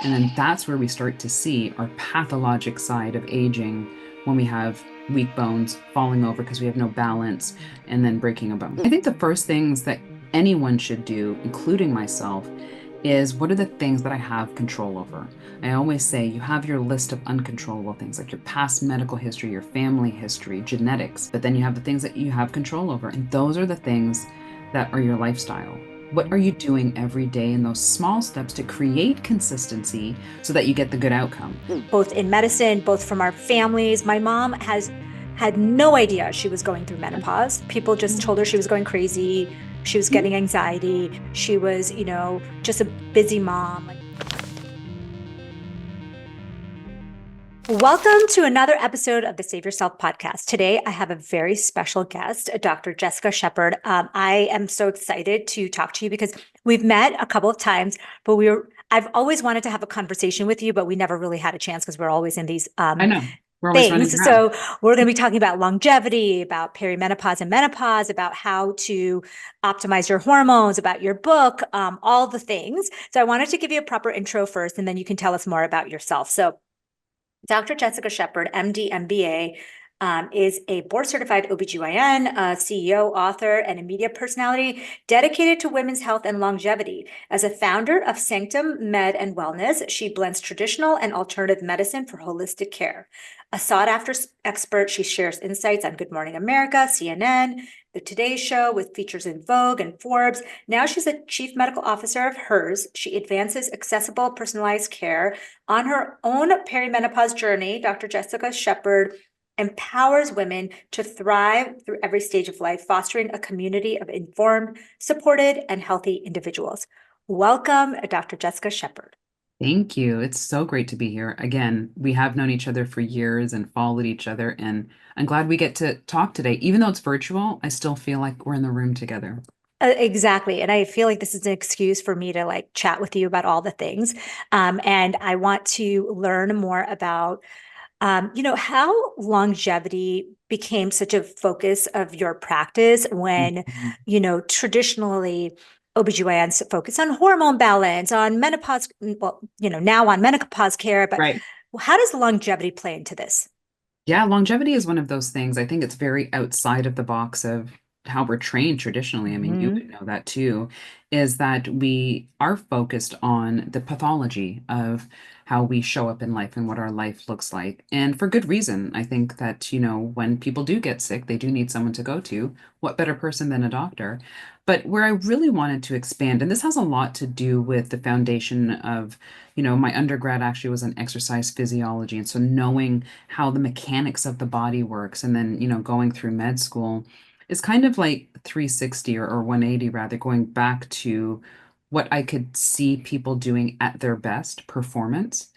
And then that's where we start to see our pathologic side of aging when we have weak bones, falling over because we have no balance, and then breaking a bone. I think the first things that anyone should do, including myself, is what are the things that I have control over? I always say you have your list of uncontrollable things like your past medical history, your family history, genetics, but then you have the things that you have control over. And those are the things that are your lifestyle. What are you doing every day in those small steps to create consistency so that you get the good outcome? Both in medicine, both from our families. My mom has had no idea she was going through menopause. People just told her she was going crazy. She was getting anxiety. She was, just a busy mom. Welcome to another episode of the Save Yourself podcast. Today, I have a very special guest, Dr. Jessica Shepard. I am so excited to talk to you because we've met a couple of times, but I've always wanted to have a conversation with you, but we never really had a chance because we're always in these I know. We're always running things. around. So we're going to be talking about longevity, about perimenopause and menopause, about how to optimize your hormones, about your book, all the things. So I wanted to give you a proper intro first, and then you can tell us more about yourself. So Dr. Jessica Shepard, MD, MBA, is a board-certified OBGYN, CEO, author, and a media personality dedicated to women's health and longevity. As a founder of Sanctum Med and Wellness, she blends traditional and alternative medicine for holistic care. A sought-after expert, she shares insights on Good Morning America, CNN, The Today Show, with features in Vogue and Forbes. Now she's a chief medical officer of hers. She advances accessible, personalized care. On her own perimenopause journey, Dr. Jessica Shepard empowers women to thrive through every stage of life, fostering a community of informed, supported, and healthy individuals. Welcome, Dr. Jessica Shepard. Thank you. It's so great to be here. Again, we have known each other for years and followed each other, and I'm glad we get to talk today. Even though it's virtual, I still feel like we're in the room together. Exactly. And I feel like this is an excuse for me to chat with you about all the things. And I want to learn more about how longevity became such a focus of your practice when, Mhm. traditionally OBGYNs focus on hormone balance, on menopause, well, now on menopause care, but Right. how does longevity play into this? Yeah, longevity is one of those things. I think it's very outside of the box of how we're trained traditionally. I mean, you Mhm. would know that too, is that we are focused on the pathology of how we show up in life and what our life looks like. And for good reason. I think that, when people do get sick, they do need someone to go to. What better person than a doctor? But where I really wanted to expand, and this has a lot to do with the foundation of, my undergrad actually was in exercise physiology. And so knowing how the mechanics of the body works and then going through med school is kind of like 360 or 180 rather, going back to what I could see people doing at their best performance.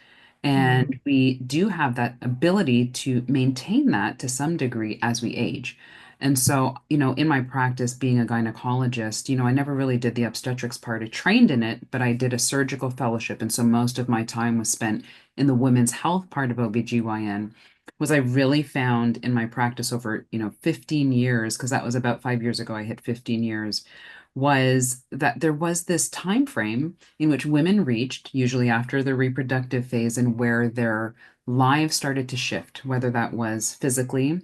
Mhm. And we do have that ability to maintain that to some degree as we age. And so, in my practice being a gynecologist, I never really did the obstetrics part. I trained in it, but I did a surgical fellowship. And so most of my time was spent in the women's health part of OBGYN. Was I really found in my practice over, 15 years, because that was about 5 years ago, I hit 15 years, was that there was this time frame in which women reached, usually after the reproductive phase, and where their lives started to shift, whether that was physically,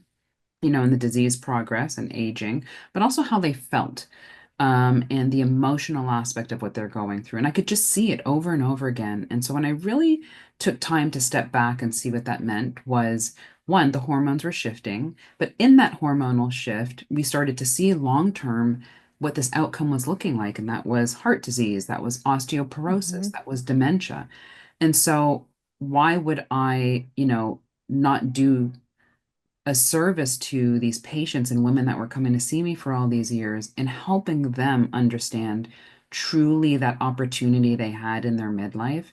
in the disease progress and aging, but also how they felt, and the emotional aspect of what they're going through. And I could just see it over and over again. And so when I really took time to step back and see what that meant was, one, the hormones were shifting, but in that hormonal shift, we started to see long term what this outcome was looking like. And that was heart disease, that was osteoporosis, Mhm. that was dementia. And so why would I, not do a service to these patients and women that were coming to see me for all these years and helping them understand truly that opportunity they had in their midlife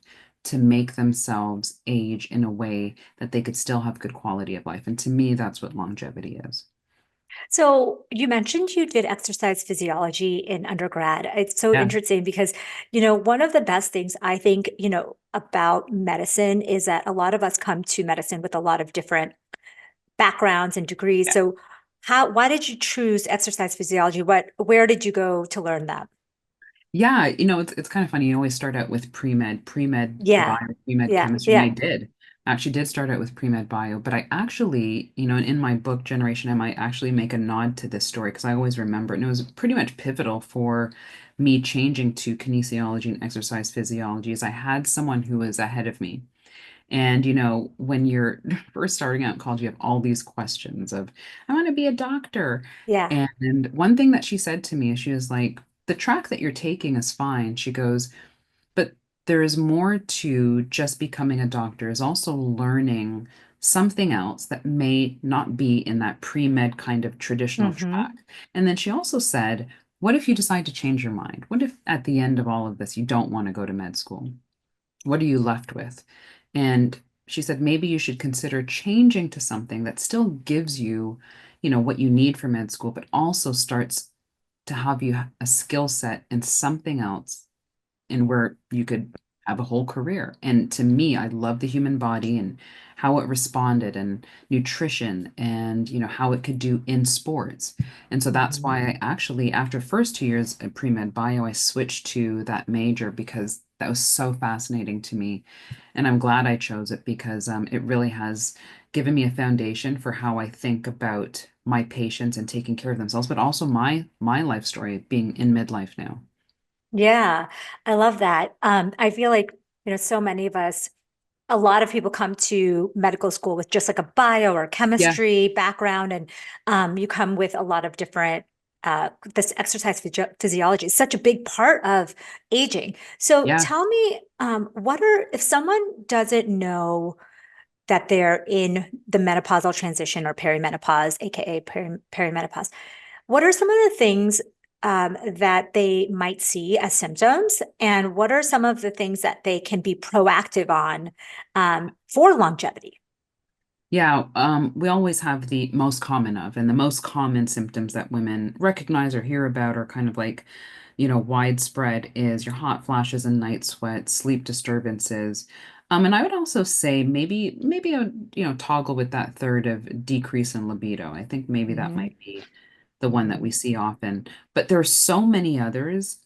to make themselves age in a way that they could still have good quality of life. And to me, that's what longevity is. So you mentioned you did exercise physiology in undergrad. It's so Yeah. interesting because, one of the best things I think, about medicine is that a lot of us come to medicine with a lot of different backgrounds and degrees. Yeah. So why did you choose exercise physiology? Where did you go to learn that? Yeah, it's kind of funny. You always start out with pre-med bio, Yeah. pre-med Yeah. chemistry, and Yeah. I actually did start out with pre-med bio, but I actually, in my book Generation M, I actually make a nod to this story because I always remember it, and it was pretty much pivotal for me changing to kinesiology and exercise physiology, as I had someone who was ahead of me. And when you're first starting out in college, you have all these questions of, I want to be a doctor. Yeah. And one thing that she said to me is she was like, the track that you're taking is fine. She goes, but there is more to just becoming a doctor, is also learning something else that may not be in that pre-med kind of traditional track. Mm-hmm. And then she also said, what if you decide to change your mind? What if at the end of all of this, you don't want to go to med school? What are you left with? And she said, maybe you should consider changing to something that still gives you, what you need for med school, but also starts to have you a skill set in something else and where you could have a whole career. And to me, I love the human body and how it responded and nutrition and how it could do in sports. And so that's Mm-hmm. why I actually, after first 2 years at pre-med bio, I switched to that major because that was so fascinating to me. And I'm glad I chose it because it really has given me a foundation for how I think about my patients and taking care of themselves, but also my life story being in midlife now. Yeah. I love that. I feel like, so many of us, a lot of people come to medical school with just like a bio or Yeah, chemistry background, and you come with a lot of different. This exercise physiology is such a big part of aging. So yeah. tell me, if someone doesn't know that they're in the menopausal transition or perimenopause, aka perimenopause, what are some of the things that they might see as symptoms? And what are some of the things that they can be proactive on for longevity? Yeah, we always have the most common of, and the most common symptoms that women recognize or hear about are kind of like, widespread is your hot flashes and night sweats, sleep disturbances. And I would also say maybe I would, toggle with that third of decrease in libido. I think maybe that Hmm. might be the one that Hmm. we see often. But there are so many others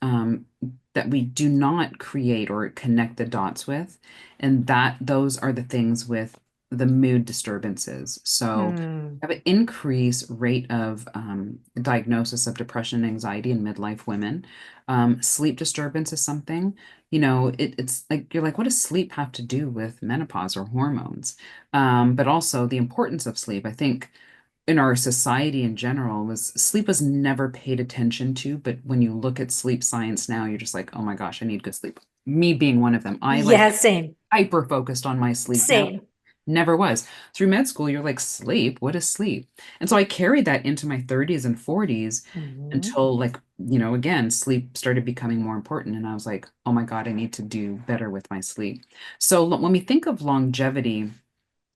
that we do not create or connect the dots with, and that those are the things with the mood disturbances. So Hmm. we have an increased rate of diagnosis of depression and anxiety in midlife women. Sleep disturbance is something, it's like you're like, what does sleep have to do with menopause or hormones? But also the importance of sleep. I think in our society in general was sleep was never paid attention to, but when you look at sleep science now, you're just like, oh my gosh, I need good sleep. Me being one of them, I Yeah, like same, hyper focused on my sleep now. same. Never was. Through med school, you're like, sleep? What is sleep? And so I carried that into my 30s and 40s Hmm. until, like, again, sleep started becoming more important. And I was like, oh my God, I need to do better with my sleep. So when we think of longevity,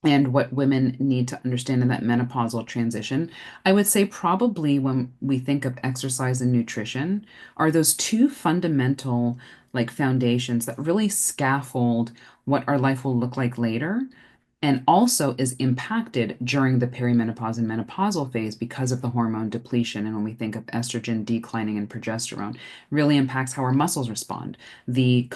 and what women need to understand in that menopausal transition, I would say probably when we think of exercise and nutrition, are those two fundamental like foundations that really scaffold what our life will look like later and also is impacted during the perimenopause and menopausal phase because of the hormone depletion. And when we think of estrogen declining and progesterone, really impacts how our muscles respond. The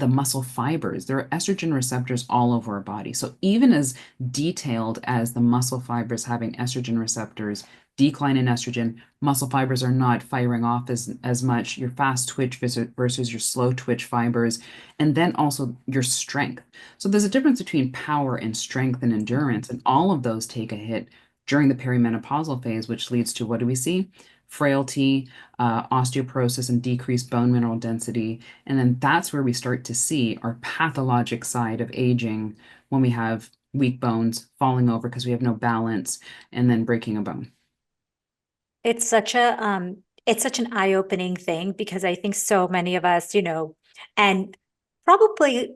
muscle fibers, there are estrogen receptors all over our body. So even as detailed as the muscle fibers having estrogen receptors, decline in estrogen, muscle fibers are not firing off as much. Your fast twitch versus your slow twitch fibers, and then also your strength. So there's a difference between power and strength and endurance, and all of those take a hit during the perimenopausal phase, which leads to what do we see? Frailty, osteoporosis, and decreased bone mineral density. And then that's where we start to see our pathologic side of aging when we have weak bones, falling over because we have no balance, and then breaking a bone. It's such an eye-opening thing because I think so many of us, and probably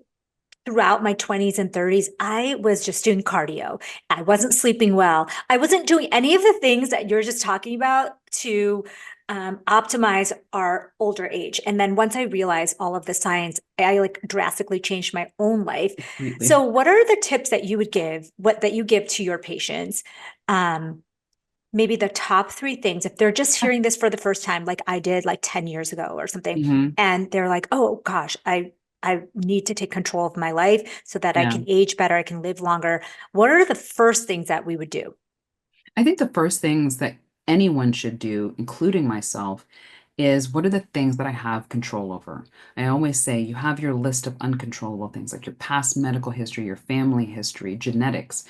throughout my 20s and 30s, I was just doing cardio. I wasn't sleeping well. I wasn't doing any of the things that you're just talking about to optimize our older age. And then once I realized all of the science, I like drastically changed my own life. Completely. So what are the tips that you would give, what that you give to your patients? Um, maybe the top three things, if they're just hearing this for the first time, like I did like 10 years ago or something, Hmm. and they're like, oh gosh, I need to take control of my life so that I Yeah. can age better, I can live longer. What are the first things that we would do? I think the first things that anyone should do, including myself, is what are the things that I have control over? I always say you have your list of uncontrollable things like your past medical history, your family history, genetics.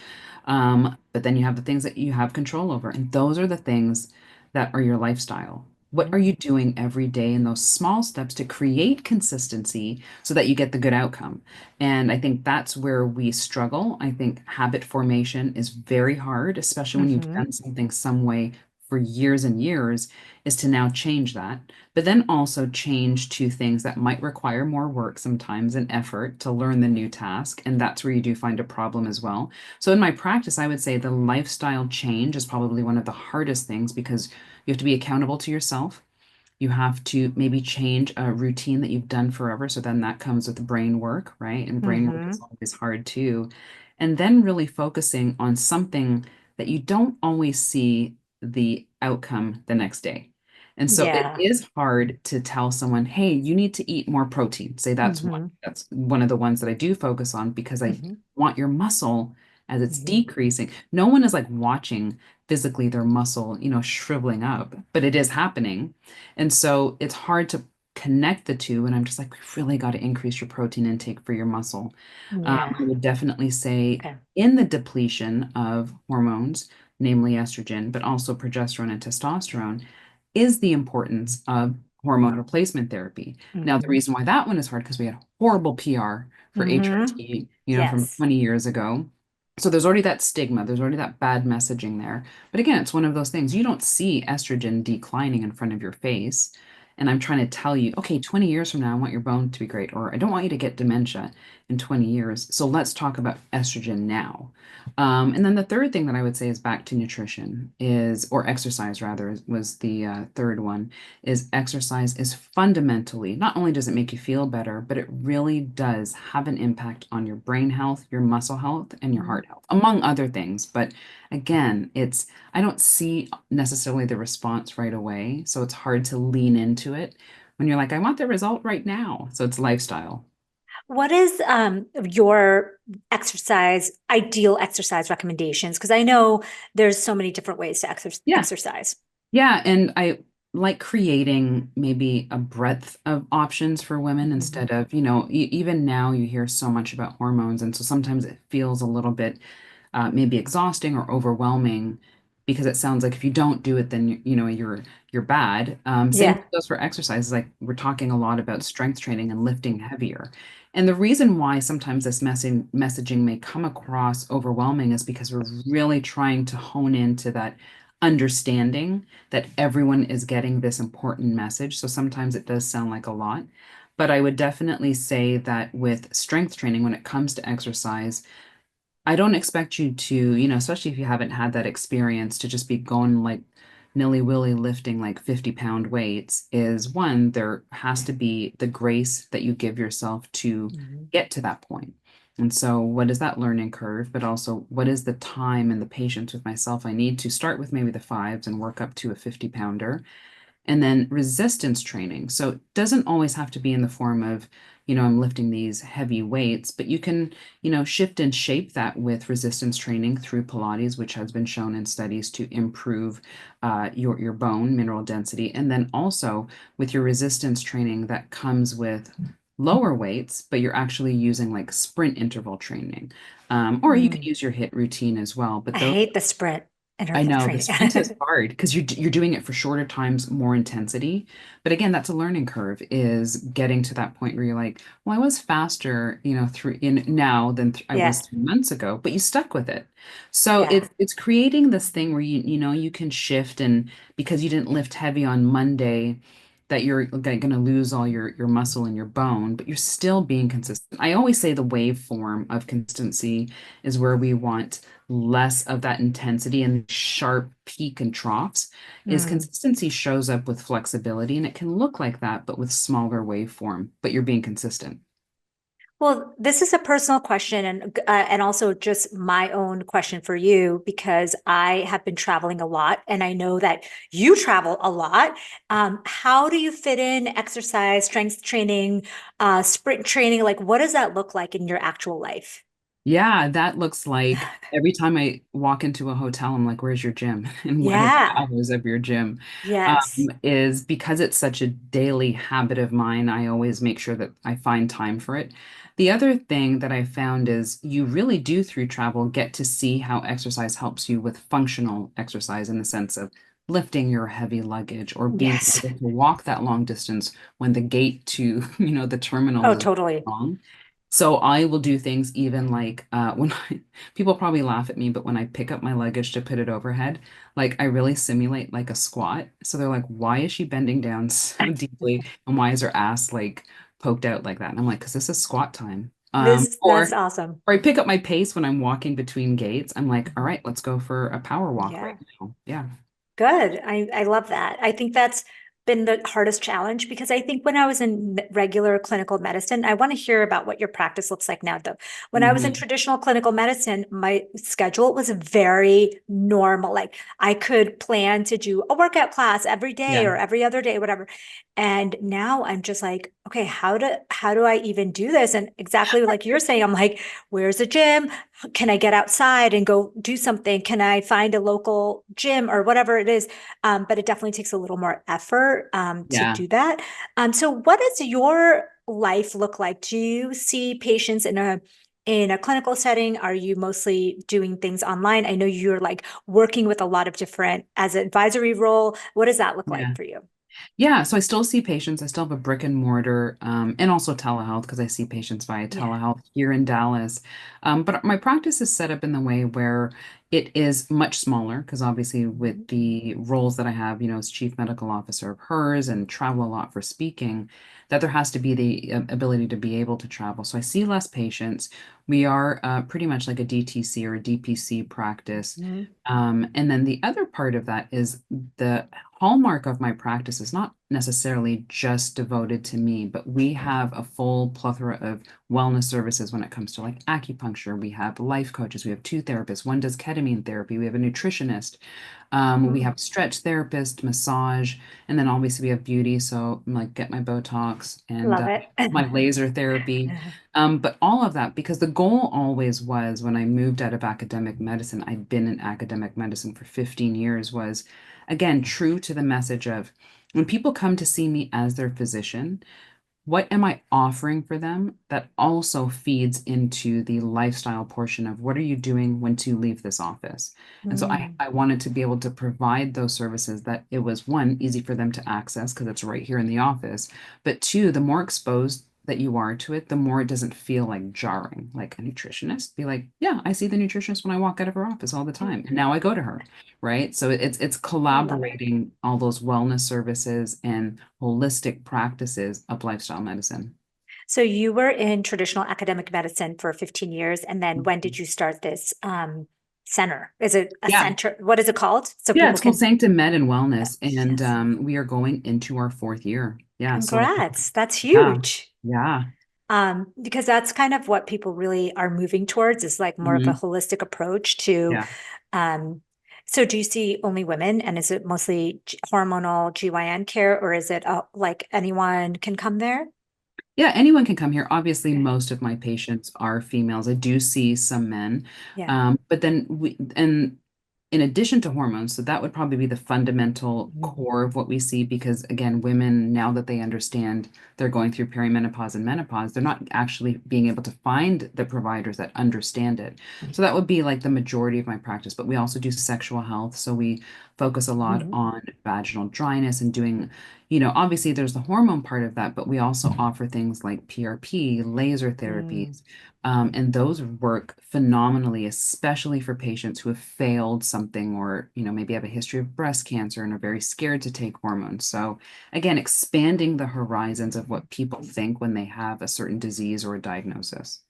But then you have the things that you have control over. And those are the things that are your lifestyle. What Mhm. are you doing every day in those small steps to create consistency so that you get the good outcome? And I think that's where we struggle. I think habit formation is very hard, especially when you've Mhm. done something some way for years and years, is to now change that, but then also change to things that might require more work sometimes and effort to learn the new task. And that's where you do find a problem as well. So in my practice, I would say the lifestyle change is probably one of the hardest things because you have to be accountable to yourself. You have to maybe change a routine that you've done forever. So then that comes with brain work, right? And brain work is Mhm. always hard too. And then really focusing on something that you don't always see the outcome the next day. And so it Yeah. is hard to tell someone, hey, you need to eat more protein. Say that's one. Mhm. That's one of the ones that I do focus on because I Mhm. want your muscle as it's Mhm. decreasing. No one is like watching physically their muscle, shriveling up, but it is happening. And so it's hard to connect the two. And I'm just like, we've really got to increase your protein intake for your muscle. Yeah. I would definitely say Okay. in the depletion of hormones, namely estrogen, but also progesterone and testosterone, is the importance of hormone replacement therapy. Now, the Mhm. reason why that one is hard because we had horrible PR for Mhm. HRT, from Yes. 20 years ago. So there's already that stigma, there's already that bad messaging there. But again, it's one of those things you don't see estrogen declining in front of your face. And I'm trying to tell you, okay, 20 years from now, I want your bone to be great, or I don't want you to get dementia in 20 years. So let's talk about estrogen now. And then the third thing that I would say is back to nutrition or exercise rather, was the third one, is exercise is fundamentally, not only does it make you feel better, but it really does have an impact on your brain health, your muscle health, and your Mhm. heart health, among other things. But again, I don't see necessarily the response right away. So it's hard to lean into it when you're like, I want the result right now. So it's lifestyle. What is your ideal exercise recommendations? Because I know there's so many different ways to Yeah. exercise. Yeah, and I like creating maybe a breadth of options for women Mhm. instead of, even now you hear so much about hormones, and so sometimes it feels a little bit maybe exhausting or overwhelming because it sounds like if you don't do it, then you're bad. Same Yeah. goes for exercise. Like we're talking a lot about strength training and lifting heavier. And the reason why sometimes this messaging may come across overwhelming is because we're really trying to hone into that understanding that everyone is getting this important message. So sometimes it does sound like a lot. But I would definitely say that with strength training, when it comes to exercise, I don't expect you to, especially if you haven't had that experience, to just be going like nilly-willy lifting like 50-pound weights. Is one, there has to be the grace that you give yourself to Mhm. get to that point. And so, what is that learning curve? But also, what is the time and the patience with myself I need to start with maybe the fives and work up to a 50-pounder? And then resistance training. So it doesn't always have to be in the form of, I'm lifting these heavy weights, but you can, shift and shape that with resistance training through Pilates, which has been shown in studies to improve your bone mineral density. And then also with your resistance training that comes with lower weights, but you're actually using like sprint interval training. Or you could Mm. use your HIIT routine as well. But I those hate the sprint I interval know the training. sprint is hard because you're doing it for shorter times, more intensity. But again, that's a learning curve is getting to that point where you're like, well, I was faster, through in now than I was Yeah. 3 months ago, but you stuck with it. So Yeah. it's creating this thing where you can shift and because you didn't lift heavy on Monday, that you're going to lose all your muscle and your bone, but you're still being consistent. I always say the waveform of consistency is where we want less of that intensity and sharp peak and troughs is Mm. consistency shows up with flexibility and it can look like that but with smaller waveform but you're being consistent. Well, this is a personal question and also just my own question for you because I have been traveling a lot and I know that you travel a lot. How do you fit in exercise, strength training, sprint training? Like, what does that look like in your actual life? Yeah, that looks like every time I walk into a hotel, I'm like, where's your gym? And what are the Yeah. hours of your gym? Yes. Is because it's such a daily habit of mine, I always make sure that I find time for it. The other thing that I found is you really do through travel get to see how exercise helps you with functional exercise in the sense of lifting your heavy luggage or being Yes. able to walk that long distance when the gate to, the Oh, terminals is totally. long. So I will do things even like when people probably laugh at me, but when I pick up my luggage to put it overhead, like I really simulate like a squat. So they're like, why is she bending down so deeply? And why is her ass like poked out like that? And I'm like, because this is squat time. That's awesome. Or I pick up my pace when I'm walking between gates. I'm like, all Mhm. right, let's go for a power walk right Yeah. now. Yeah. Good. I love that. I think that's been the hardest challenge because I think when I was in regular clinical medicine, I want to hear about what your practice looks like now, though. When I was in Mhm. traditional clinical medicine, my schedule was very normal. Like I could plan to do a workout class every day Yeah. or every other day, whatever. And now I'm just like, okay, how do I even do this? And exactly like you're saying, I'm like, where's the gym? Can I get outside and go do something? Can I find a local gym or whatever it is? But it definitely takes a little more effort to Yeah. do that. So what does your life look like? Do you see patients in a clinical setting? Are you mostly doing things online? I know you're like working with a lot of different as an advisory role. What does that look like Yeah. for you? Yeah, so I still see patients. I still have a brick and mortar, and also telehealth because I see patients via Yeah. telehealth here in Dallas. But my practice is set up in the way where it is much smaller because obviously with Mhm. the roles that I have, as chief medical officer of hers and travel a lot for speaking, that there has to be the ability to be able to travel. So I see less patients. We are pretty much like a DTC or a DPC practice. Mhm. And then the other part of that is the hallmark of my practice is not necessarily just devoted to me, but we have a full plethora of wellness services when it comes to like acupuncture. We have life coaches. We have two therapists. One does ketamine therapy. We have a nutritionist. We Mm. have stretch therapist, massage, and then obviously we have beauty. So like get my Botox and Love it. my laser therapy. But all of that, because the goal always was when I moved out of academic medicine, I'd been in academic medicine for 15 years, was again true to the message of when people come to see me as their physician, what am I offering for them that also feeds into the lifestyle portion of what are you doing when to leave this office? And so I, Mm. I wanted to be able to provide those services that it was one, easy for them to access because it's right here in the office, but two, the more exposed that you are to it, the more it doesn't feel like jarring. Like a nutritionist, be like, yeah, I see the nutritionist when I walk out of her office all the Yeah. time. And now I go to her, right? So it's Love it. collaborating all those wellness services and holistic practices of lifestyle medicine. So you were in traditional academic medicine for 15 years, and then when did Mhm. you start this center? Is it a Yeah. center? What is it called? So Yeah, people it's called can. Sanctum Med and Wellness, and Yes. we are going into our fourth year. Yeah, so Congrats. That's yeah, huge. yeah, Because that's kind of what people really are moving towards is like more of a mhm, holistic approach to. yeah. Um, so do you see only women, and is it mostly hormonal GYN care, or is it like anyone can come there? Yeah, anyone can come here. Obviously, Okay. most of my patients are females. I do see some men, Yeah. but then and in addition to hormones, so that would probably be the fundamental Mhm. core of what we see because again, women now that they understand they're going through perimenopause and menopause, they're not actually being able to find the providers that understand it. So that would be like the majority of my practice, but we also do sexual health. So we focus a lot Mhm. on vaginal dryness and doing obviously there's the hormone part of that, but we also offer things like PRP, laser Mm. therapies, and those work phenomenally, especially for patients who have failed something or, maybe have a history of breast cancer and are very scared to take hormones. So again, expanding the horizons of what people think when they have a certain disease or a diagnosis.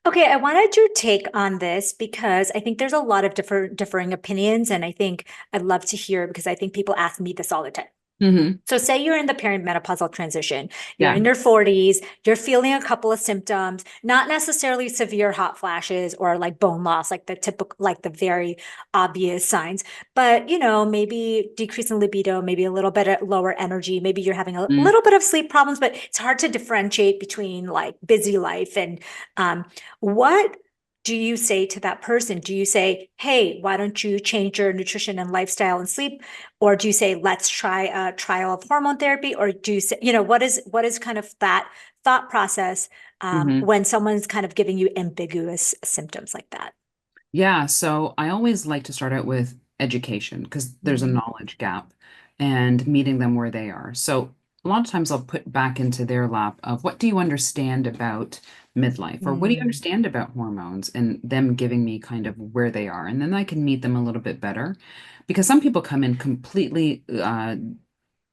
Okay, I wanted your take on this because I think there's a lot of different differing opinions, and I think I'd love to hear because I think people ask me this all the time. Hmm. So say you're in the perimenopausal transition, you're Yeah. in your 40s, you're feeling a couple of symptoms, not necessarily severe hot flashes or like bone loss, like the typical, like the very obvious signs, but maybe decrease in libido, maybe a little bit of lower energy, maybe you're having a Mm. little bit of sleep problems, but it's hard to differentiate between like busy life and what do you say to that person? Do you say, hey, why don't you change your nutrition and lifestyle and sleep? Or do you say, let's try a trial of hormone therapy? Or do you say, what is kind of that thought process Hmm. when someone's kind of giving you ambiguous symptoms like that? Yeah, so I always like to start out with education because there's a Mm-hmm. knowledge gap and meeting them where they are. So a lot of times I'll put back into their lap of what do you understand about midlife or what do you Mm. understand about hormones and them giving me kind of where they are. And then I can meet them a little bit better because some people come in completely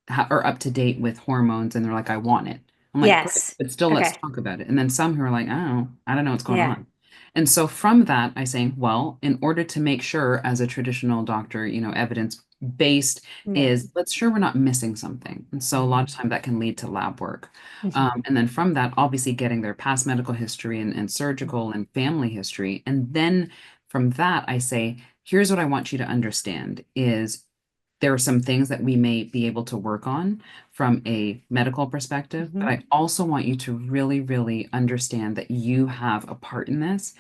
are up to date with hormones and they're like, I want it. I'm like, great, Yes. but still let's Okay. talk about it. And then some who are like, I don't know what's going Yeah. on. And so from that, I say, well, in order to make sure as a traditional doctor, evidence based Yeah. is let's sure we're not missing something. And so a lot of Mm-hmm. time that can lead to lab work. Mm-hmm. And then from that, obviously getting their past medical history and surgical and family history. And then from that, I say, here's what I want you to understand is there are some things that we may be able to work on from a medical perspective, but Mm-hmm. I also want you to really, really understand that you have a part in this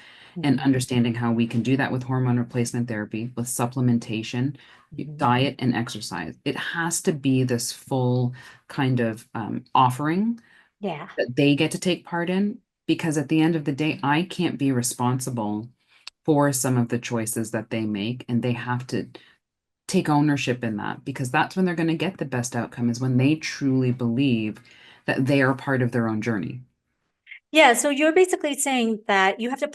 and Mm-hmm. understanding how we can do that with hormone replacement therapy, with supplementation, Mm-hmm. diet, and exercise. It has to be this full kind of offering Yeah. that they get to take part in, because at the end of the day, I can't be responsible for some of the choices that they make, and they have to take ownership in that because that's when they're going to get the best outcome is when they truly believe that they are part of their own journey. Yeah, so you're basically saying that you have to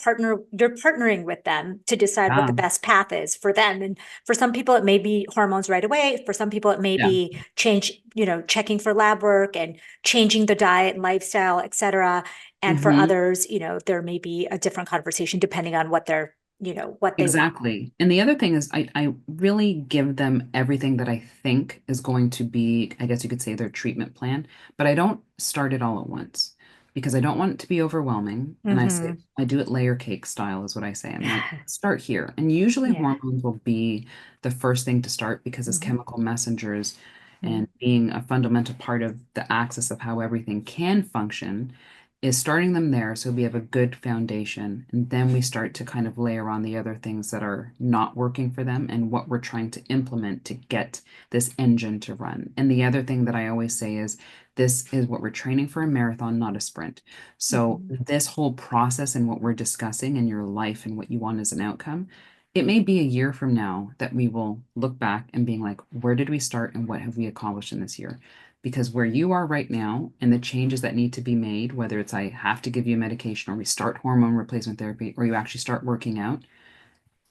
you're partnering with them to decide what the Yeah. best path is for them. And for some people, it may be hormones right away. For some people, it may Yeah. be checking for lab work and changing the diet and lifestyle, et cetera. And for Hmm. others, there may be a different conversation depending on what they want. Exactly. And the other thing is, I really give them everything that I think is going to be, I guess you could say, their treatment plan, but I don't start it all at once because I don't want it to be overwhelming. And I say, Mm-hmm. I do it layer cake style, is what I say. I'm like, start here. And usually Yeah. hormones will be the first thing to start because as Mm-hmm. chemical messengers Mm-hmm. and being a fundamental part of the axis of how everything can function is starting them there so we have a good foundation and then we start to kind of layer on the other things that are not working for them and what we're trying to implement to get this engine to run. And the other thing that I always say is this is what we're training for, a marathon, not a sprint. So Mm-hmm. this whole process and what we're discussing in your life and what you want as an outcome, it may be a year from now that we will look back and being like, where did we start and what have we accomplished in this year? Because where you are right now and the changes that need to be made, whether it's I have to give you medication or we start hormone replacement therapy or you actually start working out,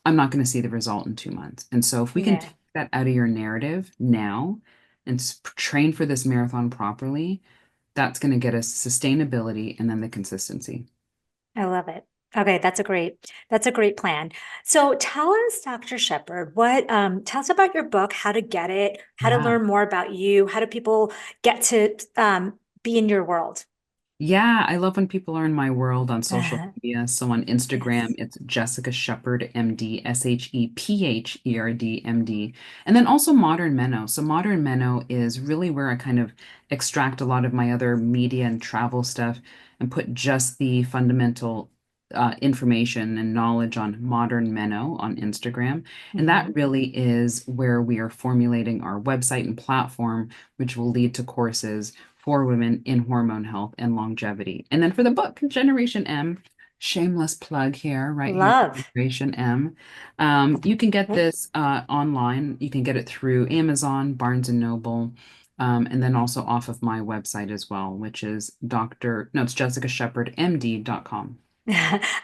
I'm not going to see the result in 2 months. And so if we can Yeah. take that out of your narrative now and train for this marathon properly, that's going to get us sustainability and then the consistency. I love it. Okay, that's a great plan. So tell us, Dr. Shepherd, tell us about your book, how to get it, how to Yeah. learn more about you, how do people get to be in your world? Yeah, I love when people are in my world on social media. So on Instagram, Yes. it's Jessica Shepherd, MD, Shepherd, MD. And then also Modern Meno. So Modern Meno is really where I kind of extract a lot of my other media and travel stuff and put just the fundamental information and knowledge on Modern Meno on Instagram. And Hmm. that really is where we are formulating our website and platform, which will lead to courses for women in hormone health and longevity. And then for the book, Generation M, shameless plug here, right here for Love. Generation M. You can get this online. You can get it through Amazon, Barnes and Noble, and then also off of my website as well, which is it's jessicashepherdmd.com.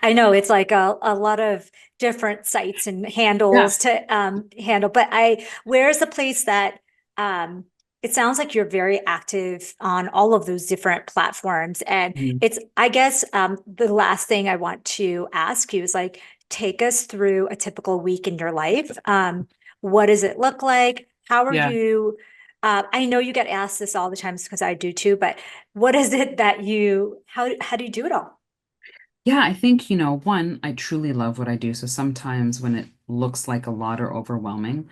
I know it's like a lot of different sites and Yeah. handles to handle, but where's the place that it sounds like you're very active on all of those different platforms. And Mhm. I guess the last thing I want to ask you is like, take us through a typical week in your life. What does it look like? How are Yeah. you? I know you get asked this all the time because I do too, but what is it that how do you do it all? Yeah, I think, one, I truly love what I do. So sometimes when it looks like a lot or overwhelming,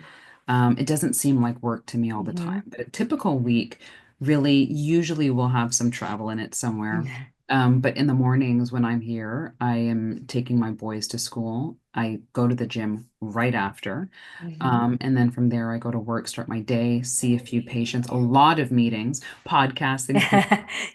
it doesn't seem like work to me all the time. Hmm. But a typical week really usually will have some travel in it somewhere. But in the mornings when I'm here, I am taking my boys to school. I go to the gym right after. Hmm. And then from there, I go to work, start my day, see a few patients, a lot of meetings, podcasts, things like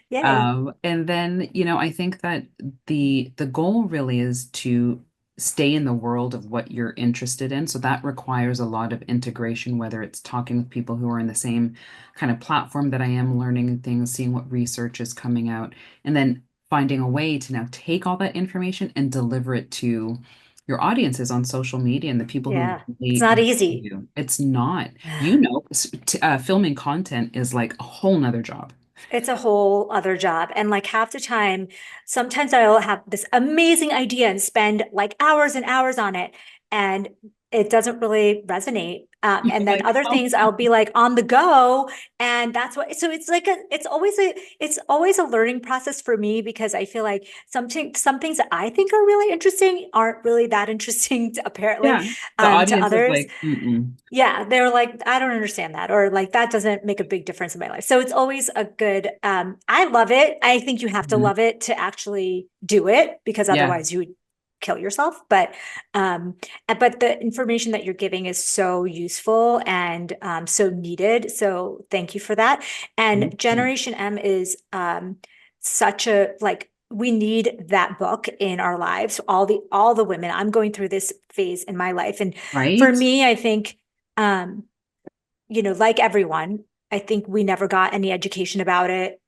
Yay. and then, I think that the goal really is to stay in the world of what you're interested in. So that requires a lot of integration, whether it's talking with people who are in the same kind of platform that I am, learning things, seeing what research is coming out, and then finding a way to now take all that information and deliver it to your audiences on social media and the people who Yeah. It's really not value easy. you. It's not, filming content is like a whole nother job. It's a whole other job. And like half the time, sometimes I'll have this amazing idea and spend like hours and hours on it. And it doesn't really resonate. You're And then like, other oh, things I'll be like on the go. And that's what, so it's like it's always a learning process for me because I feel like some things that I think are really interesting aren't really that interesting apparently, yeah. The to audience is others. like, mm-mm. Yeah, they're like, I don't understand that, or like that doesn't make a big difference in my life. So it's always a good, I love it. I think you have to Mhm. love it to actually do it because Yeah, otherwise you would kill yourself. Um, but the information that you're giving is so useful and so needed. So thank you for that. And thank you. Generation M is such a like we need that book in our lives. All the women. I'm going through this phase in my life, and for Right? me, I think, um, like everyone, I think we never got any education about it,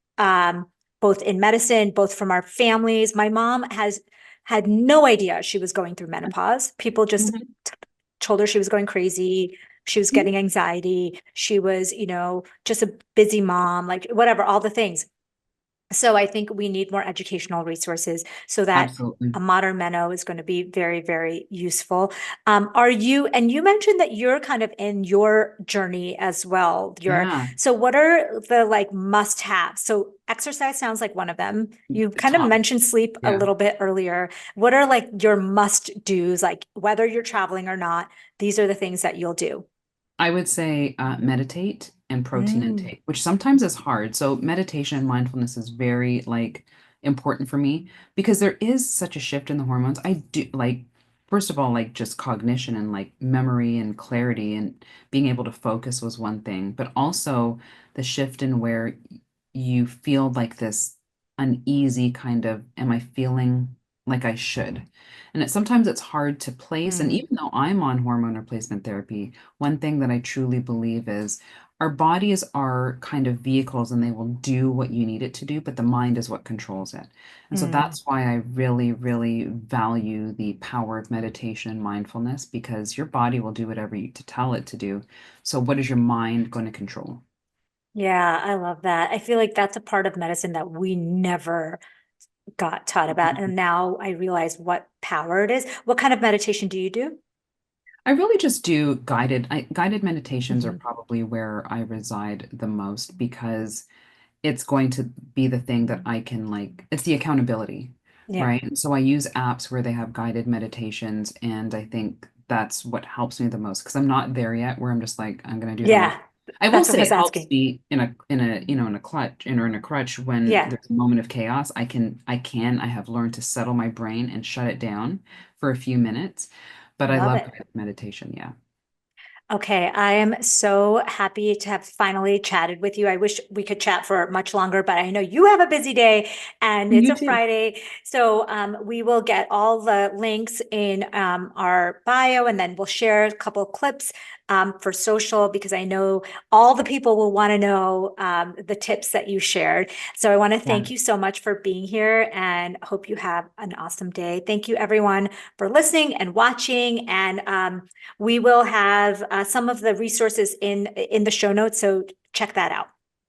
both in medicine, both from our families. My mom has had no idea she was going through menopause. People just Mhm. told her she was going crazy. She was getting anxiety. She was, just a busy mom, like whatever, all the things. So I think we need more educational resources so that Absolutely. a modern Meno is going to be very, very useful. And you mentioned that you're kind of in your journey as well. Yeah. So what are the like must have? So exercise sounds like one of them. You kind of Top. mentioned sleep a Yeah. little bit earlier. What are like your must do's, like whether you're traveling or not? These are the things that you'll do. I would say meditate and protein Mm, intake, which sometimes is hard. So meditation and mindfulness is very like important for me because there is such a shift in the hormones. I do like, first of all, like just cognition and like memory and clarity and being able to focus was one thing, but also the shift in where you feel like this uneasy kind of, am I feeling like I should? And sometimes it's hard to place. And mm, even though I'm on hormone replacement therapy, one thing that I truly believe is our bodies are kind of vehicles and they will do what you need it to do, but the mind is what controls it. And so mm. that's why I really, really value the power of meditation and mindfulness because your body will do whatever you to tell it to do. So what is your mind going to control? Yeah, I love that. I feel like that's a part of medicine that we never got taught about. And now I realize what power it is. What kind of meditation do you do? I really just do guided meditations are Hmm. probably where I reside the most because it's going to be the thing that I can like, it's the accountability, Yeah. right? And so I use apps where they have guided meditations, and I think that's what helps me the most because I'm not there yet where I'm just like, I'm gonna do it on my. Yeah. I will That's what I say was it helps asking. me in a clutch or in a crutch when Yeah. there's a moment of chaos. I have learned to settle my brain and shut it down for a few minutes. But I Love love it. guided meditation, yeah. Okay, I am so happy to have finally chatted with you. I wish we could chat for much longer, but I know you have a busy day and it's You a too. Friday. So we will get all the links in our bio and then we'll share a couple of clips for social because I know all the people will want to know the tips that you shared. So I want to Yeah. thank you so much for being here and hope you have an awesome day. Thank you everyone for listening and watching and we will have some of the resources in the show notes, so check that out.